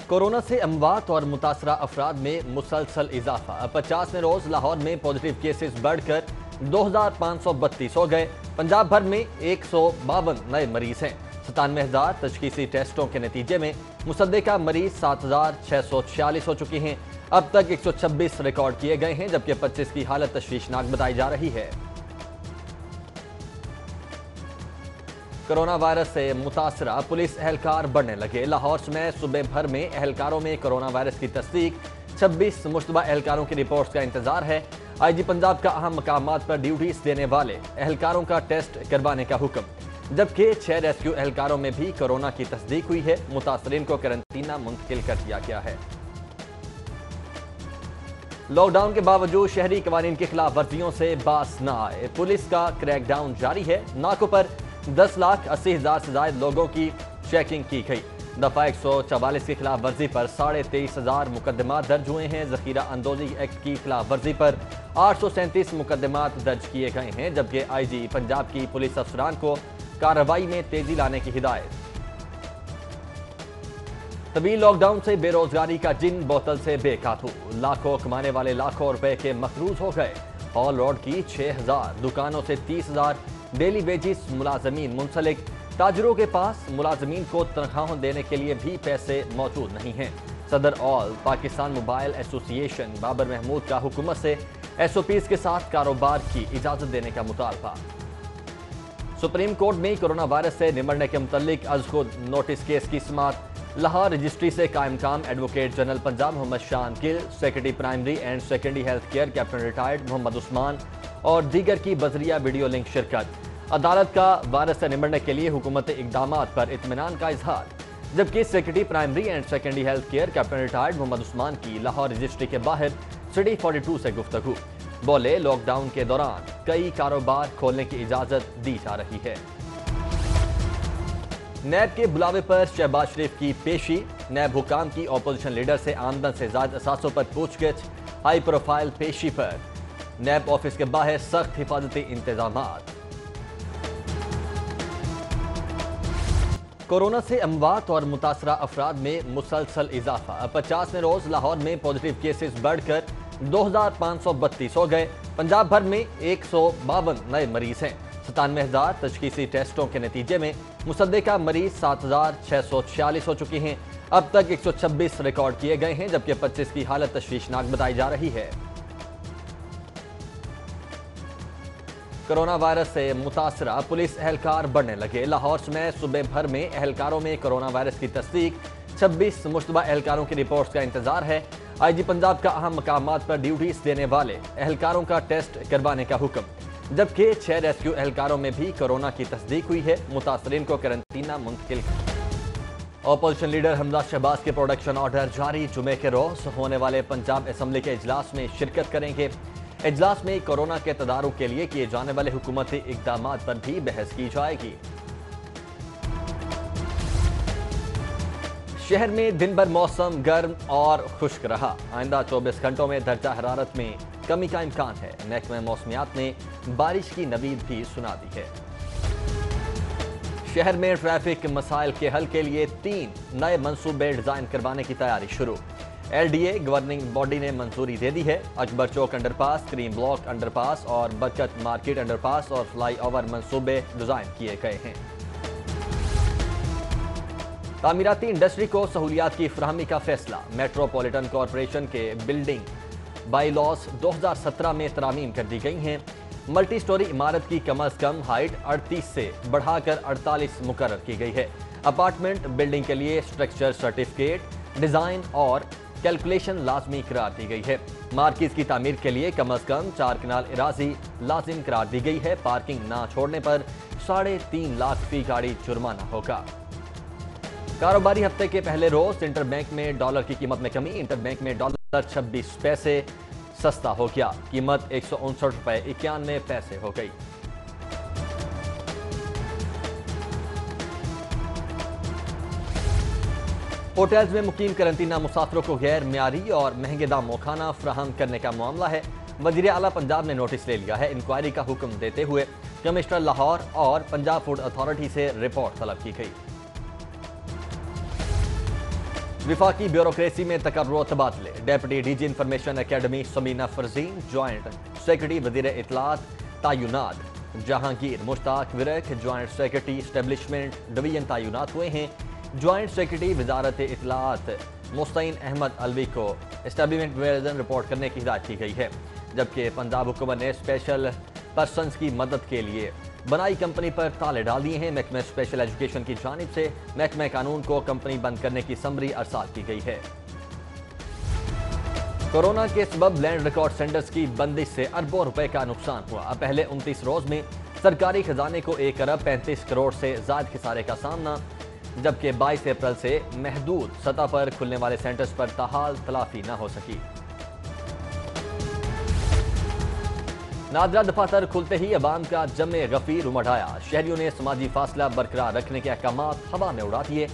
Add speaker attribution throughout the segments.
Speaker 1: Corona से अमवात और मुतासरा अफराद में मुसलसल इजाफा। 50वें रोज लाहौर में पॉजिटिव केसेस बढ़कर 2532 हो गए। पंजाब भर में 152 नए मरीज हैं। 97,000 तशखीसी टेस्टों के नतीजे में मुसद्दिका मरीज 7,646 हो चुके हैं। अब तक 126 रिकॉर्ड किए गए हैं, जबकि 25 की हालत तशवीशनाक बताई जा रही है। कोरोना वायरस से मुतासरा पुलिस एहलकार बढ़ने लगे। लाहौर समेत सूबे भर में एहलकारों में कोरोना वायरस की तस्दीक। 26 मुश्तबा एहलकारों की रिपोर्ट्स का इंतजार है। आईजी पंजाब का अहम मकामात पर ड्यूटीज देने वाले एहलकारों का टेस्ट करवाने का हुक्म, जबकि 6 रेस्क्यू एहलकारों में भी कोरोना की तस्दीक हुई है। मुतासरीन को करंतना मुंतकिल कर दिया गया है। लॉकडाउन के बावजूद शहरी कवानीन की खिलाफ वर्जियों से बास न आए। पुलिस का क्रैकडाउन जारी है। नाकों पर 10,80,000 से ज्यादा लोगों की चेकिंग की गई। दफा 144 की खिलाफ वर्जी पर 23,500 मुकदमात दर्ज हुए हैं। जखीरा अंदोजी एक्ट की खिलाफ वर्जी पर 837 मुकदमात दर्ज किए गए हैं, जबकि आईजी पंजाब की पुलिस अफसरान को कार्रवाई में तेजी लाने की हिदायत। तवील लॉकडाउन से बेरोजगारी का जिन बोतल से बेकाबू। लाखों कमाने वाले लाखों रुपए के मकरूज हो गए। हॉल रोड की 6,000 दुकानों से 30,000 डेली वेजिस मुलाजमीन मुंसलिक। ताजरों के पास मुलाजमीन को तनख्वाहों देने के लिए भी पैसे मौजूद नहीं हैं। सदर all Pakistan mobile association Babar Mahmood का हुकूमत से SOPs के साथ कारोबार की इजाजत देने का मुतालबा। सुप्रीम कोर्ट में कोरोना वायरस से निमटने के मुतल्लिक अज खुद नोटिस केस की समाअत। लाहौर रजिस्ट्री से कायम काम advocate general Punjab Mohammad Shan Gill, secretary primary and secondary health care captain retired Mohammad Usman और दीगर की बजरिया वीडियो लिंक शिरकत। अदालत का वायरस से निमटने के लिए हुकूमती इक़दामात पर इत्मीनान का इजहार, जबकि secretary primary and secondary health care captain retired Mohammad Usman की लाहौर रजिस्ट्री के बाहर सिटी 42 से गुफ्तगू। बोले, लॉकडाउन के दौरान कई कारोबार खोलने की इजाजत दी जा रही है। नैब के बुलावे पर शहबाज शरीफ की पेशी। नैब हुकाम की अपोजिशन लीडर से आमदन से ज्यादा असासों पर पूछगिछ। हाई प्रोफाइल पेशी पर नैब ऑफिस के बाहर सख्त हिफाजती इंतजामात। कोरोना से अमवात और मुतासरा अफराद में मुसलसल इजाफा। 50वें रोज लाहौर में पॉजिटिव केसेस बढ़कर 2,532 हो गए। पंजाब भर में 152 नए मरीज हैं। 97,000 तशखीसी टेस्टों के नतीजे में मुसद्दिका मरीज 7,646 हो चुके हैं। अब तक 126 रिकॉर्ड किए गए हैं, जबकि 25 की हालत तशवीशनाक बताई जा रही है। कोरोना वायरस से मुतासरा पुलिस एहलकार बढ़ने लगे। लाहौर समेत सूबे भर में एहलकारों में कोरोना वायरस की तस्दीक। 26 मुश्तबा एहलकारों की रिपोर्ट्स का इंतजार है। आईजी पंजाब का अहम मकामात पर ड्यूटीज देने वाले एहलकारों का टेस्ट करवाने का हुक्म, जबकि 6 रेस्क्यू एहलकारों में भी कोरोना की तस्दीक हुई है। मुतासरीन को करंतना मुंतकिल। अपोजिशन लीडर हमजा शहबाज के प्रोडक्शन ऑर्डर जारी। जुमे के रोज होने वाले पंजाब असम्बली के इजलास में शिरकत करेंगे। इजलास में कोरोना के तदारुक के लिए किए जाने वाले हुकूमती इक़दामात पर भी बहस की जाएगी। शहर में दिन भर मौसम गर्म और खुश्क रहा। आइंदा 24 घंटों में दर्जा हरारत में कमी का इम्कान है। महकमा मौसमियात ने बारिश की नवीद भी सुना दी है। शहर में ट्रैफिक मसाइल के हल के लिए 3 नए मंसूबे डिजाइन करवाने की तैयारी शुरू। LDA गवर्निंग बॉडी ने मंजूरी दे दी है। अकबर चौक अंडरपास, क्रीम ब्लॉक अंडरपास और बरकत मार्केट अंडरपास और फ्लाई ओवर मंसूबे डिजाइन किए गए हैं। तामीराती इंडस्ट्री को सहूलियात की फराहमी का फैसला। मेट्रोपॉलिटन कॉरपोरेशन के बिल्डिंग बाई लॉस 2017 में तरामीम कर दी गई हैं। मल्टी स्टोरी इमारत की कम अज कम हाइट 38 से बढ़ाकर 48 मुकर्रर की गई है। अपार्टमेंट बिल्डिंग के लिए स्ट्रक्चर सर्टिफिकेट, डिजाइन और कैलकुलेशन लाजमी करार दी गई है। मार्किज की तामीर के लिए कम अज कम 4 कनाल इराजी लाजिम करार दी गई है। पार्किंग ना छोड़ने पर 3.5 लाख फी गाड़ी जुर्माना होगा। कारोबारी हफ्ते के पहले रोज इंटरबैंक में डॉलर की कीमत में कमी। इंटरबैंक में डॉलर 26 पैसे सस्ता हो गया। कीमत 159 रुपए 91 पैसे हो गई। होटल्स में मुकीम करंतना मुसाफिरों को गैर मियारी और महंगे दामों खाना फराहम करने का मामला है। वजीर आला पंजाब ने नोटिस ले लिया है। इंक्वायरी का हुक्म देते हुए कमिश्नर लाहौर और पंजाब फूड अथॉरिटी से रिपोर्ट तलब की गई। वफाकी ब्यूरोक्रेसी में तकर्रुर और तबादले। Deputy DG information academy Samina Farzeen joint secretary वजीर इत्तलात तयनात। Jahangir Mushtaq Virk joint secretary establishment division तयनात हुए हैं। ज्वाइंट सेक्रेटरी वजारत इत्तलात मुस्तईन अहमद अलवी को एस्टेब्लिशमेंट डिवीजन रिपोर्ट करने की हिदायत की गई है, जबकि पंजाब हुकूमत ने स्पेशल पर्सनस की मदद के लिए बनाई कंपनी पर ताले डाल दिए हैं। महकमा स्पेशल एजुकेशन की जानिब से महकमा कानून को कंपनी बंद करने की समरी अरसाल की गई है। कोरोना के सबब लैंड रिकॉर्ड सेंटर्स की बंदिश से अरबों रुपए का नुकसान हुआ। पहले 29 रोज में सरकारी खजाने को 1 अरब 35 करोड़ से ज्यादा खसारे का सामना, जबकि 22 अप्रैल से महदूद सतह पर खुलने वाले सेंटर्स पर ताहाल तलाफी न हो सकी। नादरा दफातर खुलते ही अवाम का जमे गफीर उमड़ आया। शहरियों ने समाजी फासला बरकरार रखने के अहकामात हवा में उड़ा दिए।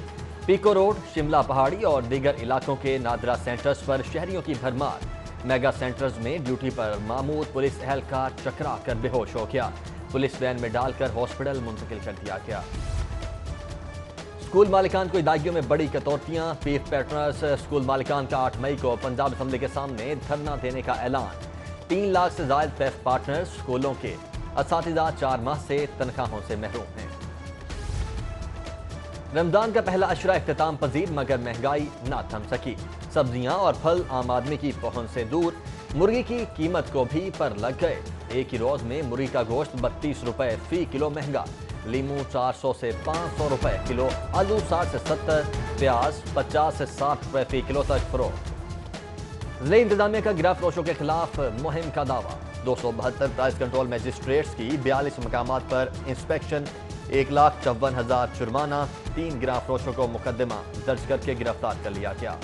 Speaker 1: पीको रोड, शिमला पहाड़ी और दीगर इलाकों के नादरा सेंटर्स पर शहरियों की भरमार। मेगा सेंटर्स में ड्यूटी पर मामूर पुलिस एहलकार चकरा कर बेहोश हो गया। पुलिस वैन में डालकर हॉस्पिटल मुंतकिल कर दिया गया। स्कूल मालिकान को इदाइयों में बड़ी कटौतियां। बीफ पैटर्नर्स स्कूल मालिकान का 8 मई को पंजाब असम्बली के सामने धरना देने का ऐलान। 3 लाख से ज्यादा पेफ पार्टनर्स स्कूलों के असातिज़ा 4 माह से तनख्वाहों से महरूम हैं। रमजान का पहला अशरा इख्तिताम पजीर, मगर महंगाई ना थम सकी। सब्जियां और फल आम आदमी की पहुंच से दूर। मुर्गी की कीमत को भी पर लग गए। एक ही रोज में मुर्गी का गोश्त 32 रुपए फी किलो महंगा। लीमू 400 से 500 रुपए किलो, आलू 60 से 70, प्याज 50 से 60 रुपए फी किलो तक फरोख्त। जिला इंतजामिया का गिरफ्त रोशों के खिलाफ मुहिम का दावा। 272 प्राइस कंट्रोल मजिस्ट्रेट्स की 42 मकामात पर इंस्पेक्शन। 1,54,000 जुर्माना। 3 गिरफ्तरोशों को मुकदमा दर्ज करके गिरफ्तार कर लिया गया।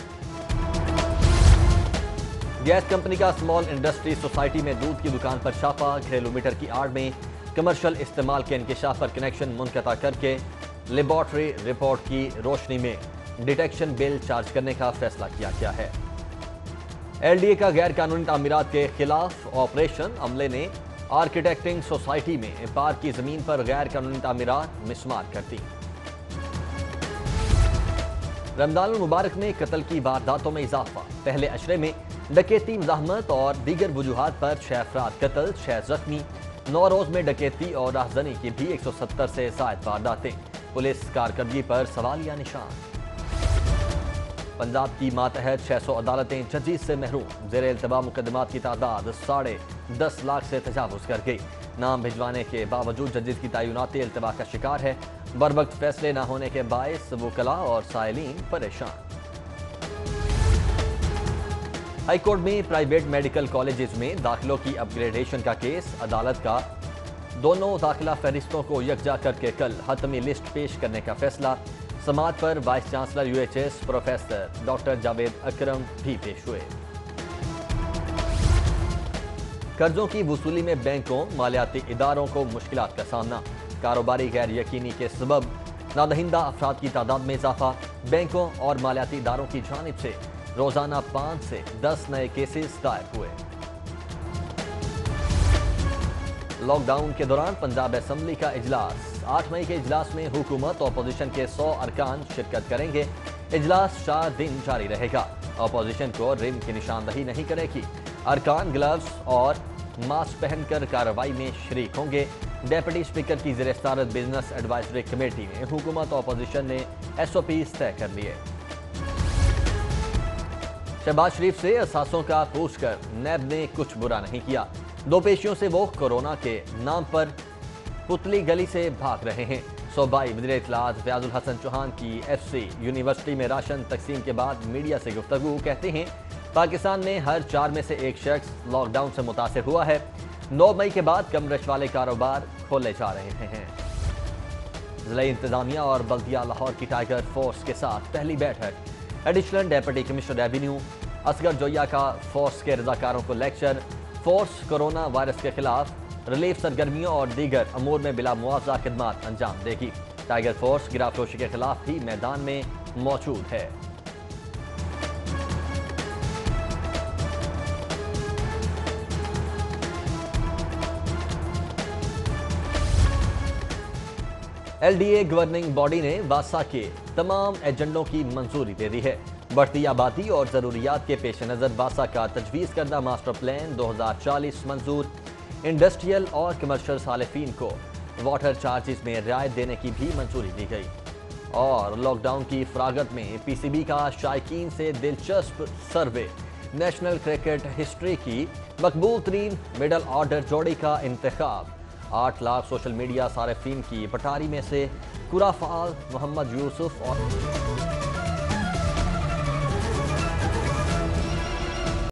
Speaker 1: गैस कंपनी का स्मॉल इंडस्ट्री सोसाइटी में दूध की दुकान पर छापा। घरेलू मीटर की आड़ में कमर्शियल इस्तेमाल के इंकशाफ पर कनेक्शन मुनक़ता करके लेबॉर्ट्री रिपोर्ट की रोशनी में डिटेक्शन बिल चार्ज करने का फैसला किया गया है। LDA का गैर कानूनी तामीरात के खिलाफ ऑपरेशन। अमले ने आर्किटेक्टिंग सोसाइटी में पार्क की जमीन पर गैर कानूनी तामीरात मिसमार कर दी। रमजान मुबारक में कत्ल की वारदातों में इजाफा। पहले अशरे में डकैती, मज़ाहमत और दीगर वजूहात पर 6 अफराद कत्ल, 6 जख्मी। 9 रोज में डकैती और राहजनी की भी 170 से ज़ायद वारदातें। पुलिस कारकर्दगी पर सवालिया निशान। पंजाब की मातहत 600 अदालतें जजीज से महरूम। ज़ेर इल्तवा मुकदमात की तादाद 10.5 लाख से तजावुज़ कर गई। नाम भिजवाने के बावजूद जजीज की तयनाती इल्तवा का शिकार है। बरवक्त फैसले न होने के बायस वकला और साइलिन परेशान। हाईकोर्ट में प्राइवेट मेडिकल कॉलेजेस में दाखिलों की अपग्रेडेशन का केस। अदालत का दोनों दाखिला फहरिस्तों को यकजा करके कल हतमी लिस्ट पेश करने का फैसला। समाअत पर vice chancellor UHS professor doctor Javed Akram भी पेश हुए। कर्जों की वसूली में बैंकों, मालियाती इदारों को मुश्किलात का सामना। कारोबारी गैर यकीनी के सबब नादहिंदा अफराद की तादाद में इजाफा। बैंकों और मालियाती इदारों की जानिब से रोजाना 5 से 10 नए केसेस दायर हुए। लॉकडाउन के दौरान पंजाब असम्बली का इजलास। 8 मई के इजलास में हुकूमत अपोजिशन के 100 अरकान शिरकत करेंगे। इजलास 4 दिन जारी रहेगा। अपोजिशन को रिम की निशानदही नहीं करेगी। अरकान ग्लव्स और मास्क पहनकर कार्रवाई में शरीक होंगे। डेप्यूटी स्पीकर की ज़ेर सदारत बिजनेस एडवाइजरी कमेटी में हुकूमत और अपोजिशन ने SOPs तय कर लिए। शहबाज शरीफ से असासों का पूछकर नैब ने कुछ बुरा नहीं किया। 2 पेशियों से वो कोरोना के नाम पर पुतली गली से भाग रहे हैं। सूबाई वज़ीर इत्तलात फयाजुल हसन चौहान की FC यूनिवर्सिटी में राशन तकसीम के बाद मीडिया से गुफ्तगू। कहते हैं पाकिस्तान में हर 4 में से 1 शख्स लॉकडाउन से मुतासिर हुआ है। 9 मई के बाद कम रश वाले कारोबार खोले जा रहे हैं। जिला इंतजामिया और बल्दिया लाहौर की टाइगर फोर्स के साथ पहली बैठक। Additional deputy commissioner revenue Asghar Joya का फोर्स के रजाकारों को लेक्चर। फोर्स कोरोना वायरस के खिलाफ रिलीफ सरगर्मियों और दीगर अमूर में बिला मुआवजा खिदमात अंजाम देगी। टाइगर फोर्स गिरफ्तारों के खिलाफ भी मैदान में मौजूद है। LDA गवर्निंग बॉडी ने वासा के तमाम एजेंडों की मंजूरी दे दी है। بڑھتی آبادی اور ضروریات کے پیش نظر باسا کا تجویز کردہ ماسٹر پلان 2040 منظور۔ انڈسٹریل اور کمرشل صارفین کو واٹر چارجز میں رعایت دینے کی بھی منظوری دی گئی۔ اور لاک ڈاؤن کی فراغت میں پی سی بی کا شائقین سے دلچسپ سروے۔ نیشنل کرکٹ ہسٹری کی مقبول ترین مڈل آرڈر جوڑی کا انتخاب۔ 8 لاکھ سوشل میڈیا صارفین کی پٹاری میں سے کرہ فعال محمد یوسف اور